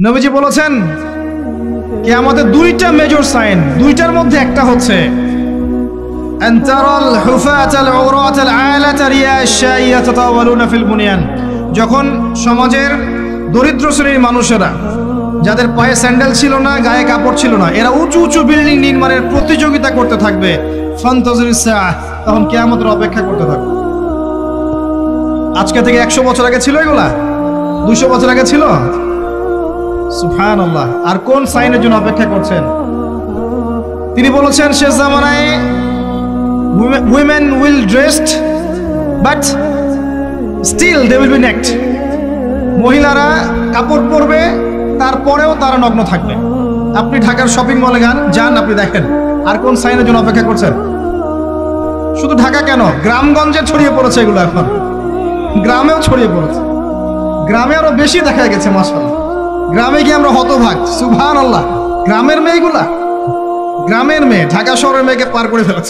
নবীজি বলেছেন কিয়ামতের দুইটা মেজর সাইন, দুইটার মধ্যে একটা হচ্ছে আনতারাল হুফাতাল উরাতাল আলাতা রিয়াশাইয়া তাতাওয়ালুনা ফিল বুনিয়ান। যখন সমাজের দরিদ্র শ্রেণীর মানুষেরা, যাদের পায়ে স্যান্ডেল ছিল না, গায়ে কাপড় ছিল না, এরা উঁচু উঁচু বিল্ডিং নির্মাণের প্রতিযোগিতা করতে থাকবে, ফান্তাজিরিস সাআহ, তখন কিয়ামতের অপেক্ষা করতে থাকবে। আজকে থেকে 100 বছর আগে ছিল এগুলা? 200 বছর আগে ছিল? সুবহানাল্লাহ। আর কোন সাইনের জন্য অপেক্ষা করছেন? তিনি বলেছেন শেষ জামানায় women will dressed but still they will be naked। মহিলারা কাপড় পরবে, তারপরেও তারা নগ্ন থাকবে। আপনি ঢাকার শপিং মলে যান, আপনি দেখেন। আর কোন সাইনের জন্য অপেক্ষা করছেন? শুধু ঢাকা কেন, গ্রামগঞ্জে ছড়িয়ে পড়েছে এগুলো, এখন গ্রামেও ছড়িয়ে পড়েছে। গ্রামে আরো বেশি দেখা গেছে মাশাআল্লাহ। গ্রামে গিয়ে আমরা হতভাগ, সুবহানাল্লাহ। গ্রামের মেয়েগুলা, গ্রামের মেয়ে ঢাকা শহরের মেয়েকে পার করে ফেলেছে।